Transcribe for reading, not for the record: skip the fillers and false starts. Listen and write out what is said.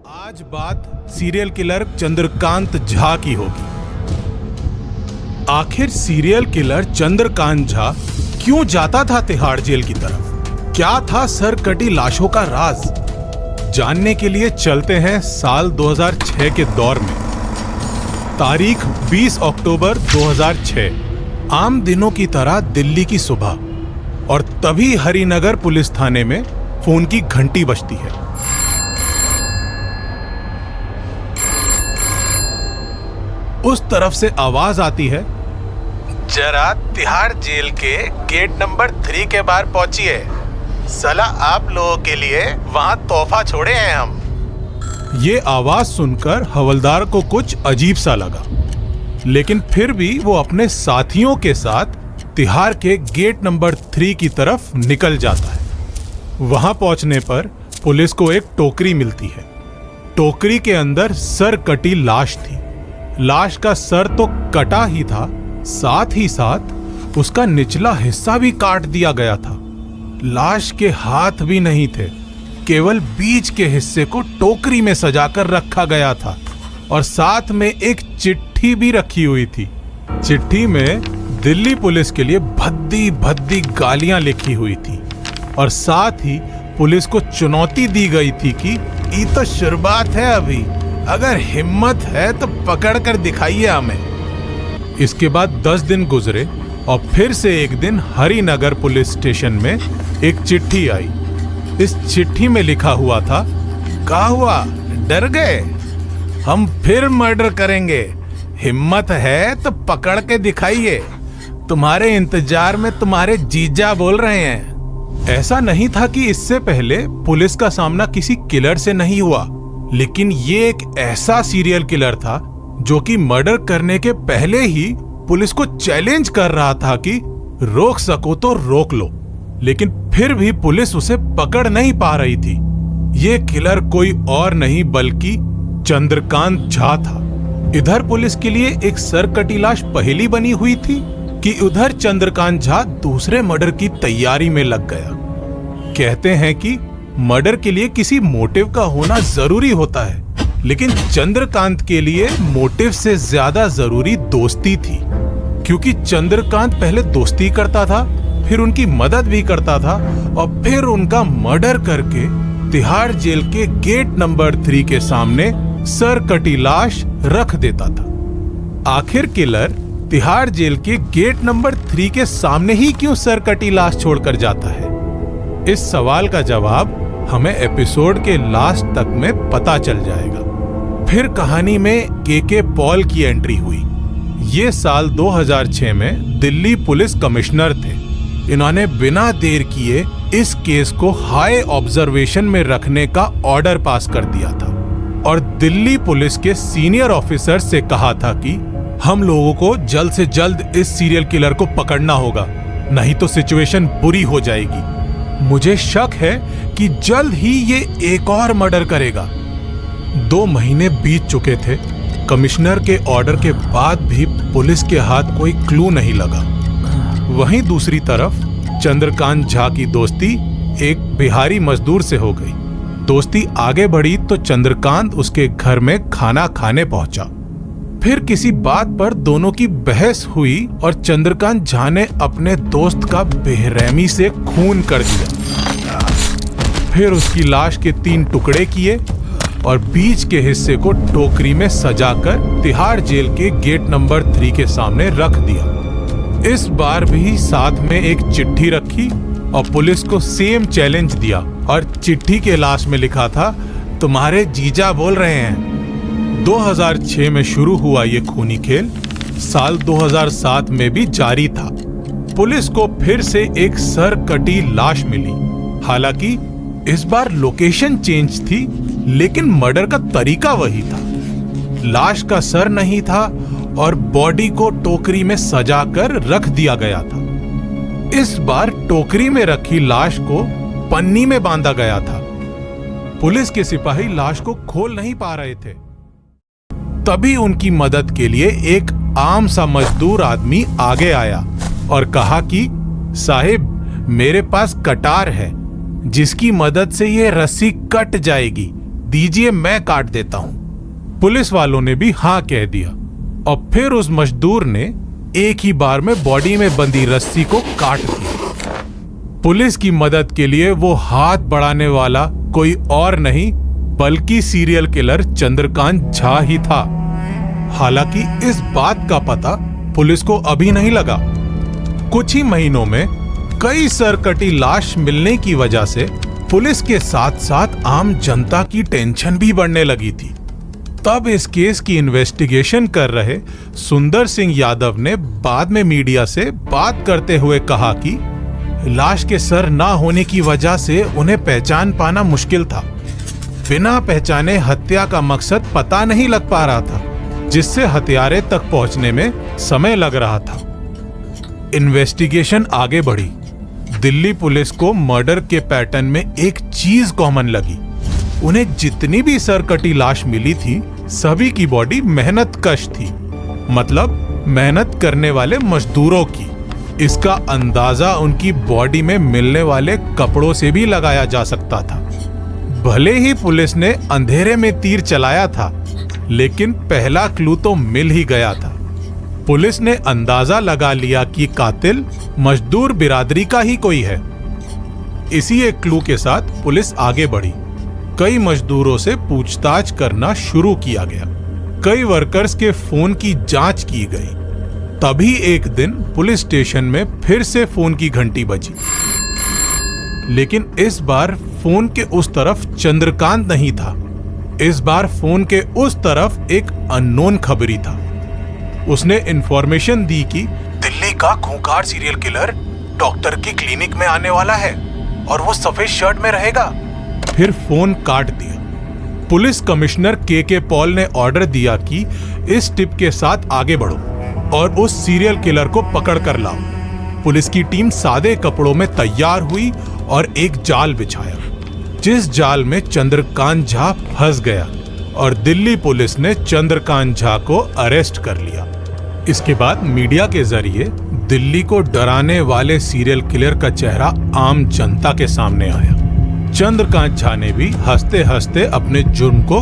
आज बात serial killer Chandrakant Jha की होगी। आखिर सीरियल किलर चंद्रकांत झा क्यों जाता था तिहाड़ जेल की तरफ? क्या था सर कटी लाशों का राज? जानने के लिए चलते हैं साल 2006 के दौर में। तारीख 20 अक्टूबर 2006। आम दिनों की तरह दिल्ली की सुबह, और तभी हरिनगर पुलिस थाने में फोन की घंटी बजती है। उस तरफ से आवाज आती है, जरा तिहाड़ जेल के गेट नंबर 3 के बाहर पहुंचिए, साला आप लोगों के लिए वहां तोहफा छोड़े हैं हम। ये आवाज सुनकर हवलदार को कुछ अजीब सा लगा, लेकिन फिर भी वो अपने साथियों के साथ तिहाड़ के गेट नंबर 3 की तरफ निकल जाता है। वहां पहुंचने पर पुलिस को एक टोकरी मिलती है। टोकरी के अंदर सर कटी लाश थी। लाश का सर तो कटा ही था, साथ ही साथ उसका निचला हिस्सा भी काट दिया गया था। लाश के हाथ भी नहीं थे, केवल बीच के हिस्से को टोकरी में सजाकर रखा गया था, और साथ में एक चिट्ठी भी रखी हुई थी। चिट्ठी में दिल्ली पुलिस के लिए भद्दी भद्दी गालियां लिखी हुई थी, और साथ ही पुलिस को चुनौती दी गई थी कि ये तो शुरुआत है, अभी अगर हिम्मत है तो पकड़ कर दिखाइए हमें। इसके बाद 10 दिन गुजरे और फिर से एक दिन हरिनगर पुलिस स्टेशन में एक चिट्ठी आई। इस चिट्ठी में लिखा हुआ था, क्या हुआ, डर गए? हम फिर मर्डर करेंगे, हिम्मत है तो पकड़ के दिखाइए, तुम्हारे इंतजार में तुम्हारे जीजा बोल रहे हैं। ऐसा नहीं था कि इससे पहले पुलिस का सामना किसी किलर से नहीं हुआ, लेकिन ये एक ऐसा सीरियल किलर था जो कि मर्डर करने के पहले ही पुलिस को चैलेंज कर रहा था कि रोक सको तो रोक लो, लेकिन फिर भी पुलिस उसे पकड़ नहीं पा रही थी। ये किलर कोई और नहीं बल्कि चंद्रकांत झा था। इधर पुलिस के लिए एक सरकटी लाश पहेली बनी हुई थी कि उधर चंद्रकांत झा दूसरे मर्डर की तैयारी में लग गया। कहते हैं कि मर्डर के लिए किसी मोटिव का होना जरूरी होता है, लेकिन चंद्रकांत के लिए मोटिव से ज्यादा जरूरी दोस्ती थी, क्योंकि चंद्रकांत पहले दोस्ती करता था, फिर उनकी मदद भी करता था, और फिर उनका मर्डर करके तिहाड़ जेल के गेट नंबर 3 के सामने सर कटी लाश रख देता था। आखिर किलर तिहाड़ जेल के गेट नंबर 3 के सामने ही क्यों सर कटी लाश छोड़कर जाता है? इस सवाल का जवाब हमें एपिसोड के लास्ट तक में पता चल जाएगा। फिर कहानी में के पॉल की एंट्री हुई। ये साल 2006 में दिल्ली पुलिस कमिश्नर थे। इन्होंने बिना देर किए इस केस को हाई ऑब्जर्वेशन में रखने का ऑर्डर पास कर दिया था, और दिल्ली पुलिस के सीनियर ऑफिसर से कहा था कि हम लोगों को जल्द से जल्द इस सीरियल किलर को पकड़ना होगा, नहीं तो सिचुएशन बुरी हो जाएगी। मुझे शक है कि जल्द ही ये एक और मर्डर करेगा। 2 महीने बीत चुके थे। कमिश्नर के ऑर्डर के बाद भी पुलिस के हाथ कोई क्लू नहीं लगा। वहीं दूसरी तरफ चंद्रकांत झा की दोस्ती एक बिहारी मजदूर से हो गई। दोस्ती आगे बढ़ी तो चंद्रकांत उसके घर में खाना खाने पहुंचा। फिर किसी बात पर दोनों की बहस हुई और चंद्रकांत झा ने अपने दोस्त का बेरहमी से खून कर दिया। फिर उसकी लाश के 3 टुकड़े किए और बीच के हिस्से को टोकरी में सजाकर तिहाड़ जेल के गेट नंबर 3 के सामने रख दिया। इस बार भी साथ में एक चिट्ठी रखी और पुलिस को सेम चैलेंज दिया, और चिट्ठी के लास्ट में लिखा था, तुम्हारे जीजा बोल रहे हैं। 2006 में शुरू हुआ ये खूनी खेल साल 2007 में भी जारी था। पुलिस को फिर से एक सर कटी लाश मिली। हालांकि इस बार लोकेशन चेंज थी, लेकिन मर्डर का तरीका वही था। लाश का सर नहीं था और बॉडी को टोकरी में सजाकर रख दिया गया था। इस बार टोकरी में रखी लाश को पन्नी में बांधा गया था। पुलिस के सिपाही लाश को खोल नहीं पा रहे थे। तभी उनकी मदद के लिए एक आम सा मजदूर आदमी आगे आया और कहा कि साहिब, मेरे पास कटार है जिसकी मदद से ये रस्सी कट जाएगी, दीजिए मैं काट देता हूं। पुलिस वालों ने भी हाँ कह दिया और फिर उस मजदूर ने एक ही बार में बॉडी में बंधी रस्सी को काट दिया। पुलिस की मदद के लिए वो हाथ बढ़ाने वाला कोई और नहीं बल्कि सीरियल किलर चंद्रकांत झा ही था। हालांकि इस बात का पता पुलिस को अभी नहीं लगा। कुछ ही महीनों में कई सरकटी लाश मिलने की वजह से पुलिस के साथ साथ आम जनता की टेंशन भी बढ़ने लगी थी। तब इस केस की इन्वेस्टिगेशन कर रहे सुंदर सिंह यादव ने बाद में मीडिया से बात करते हुए कहा कि लाश के सर ना होने की वजह से उन्हें पहचान पाना मुश्किल था। बिना पहचाने हत्या का मकसद पता नहीं लग पा रहा था, जिससे हत्यारे तक पहुंचने में समय लग रहा था। इन्वेस्टिगेशन आगे बढ़ी। दिल्ली पुलिस को मर्डर के पैटर्न में एक चीज कॉमन लगी। उन्हें जितनी भी सरकटी लाश मिली थी सभी की बॉडी मेहनत कश थी, मतलब मेहनत करने वाले मजदूरों की। इसका अंदाजा उनकी बॉडी में मिलने वाले कपड़ों से भी लगाया जा सकता था। भले ही पुलिस ने अंधेरे में तीर चलाया था, लेकिन पहला क्लू तो मिल ही गया था। पुलिस ने अंदाजा लगा लिया कि कातिल मजदूर बिरादरी का ही कोई है। इसी एक क्लू के साथ पुलिस आगे बढ़ी। कई मजदूरों से पूछताछ करना शुरू किया गया। कई वर्कर्स के फोन की जांच की गई। तभी एक दिन पुलिस स्टेशन में फिर से फोन की घंटी बजी, लेकिन इस बार फोन के उस तरफ चंद्रकांत नहीं था। इस बार फोन के उस तरफ एक अननोन खबरी था। उसने इंफॉर्मेशन दी कि दिल्ली का खूंखार सीरियल किलर डॉक्टर की क्लिनिक में आने वाला है और वो सफेद शर्ट में रहेगा। फिर फोन काट दिया। पुलिस कमिश्नर के पॉल ने ऑर्डर दिया कि इस टिप के साथ आगे बढ़ो और उस सीरियल किलर को पकड़ कर लाओ। पुलिस की टीम सादे कपड़ों में तैयार हुई और एक जाल बिछाया, जिस जाल में चंद्रकांत झा फंस गया और दिल्ली पुलिस ने चंद्रकांत झा को अरेस्ट कर लिया। इसके बाद मीडिया के जरिए दिल्ली को डराने वाले सीरियल किलर का चेहरा आम जनता के सामने आया। चंद्रकांत झा ने भी हंसते हंसते अपने जुर्म को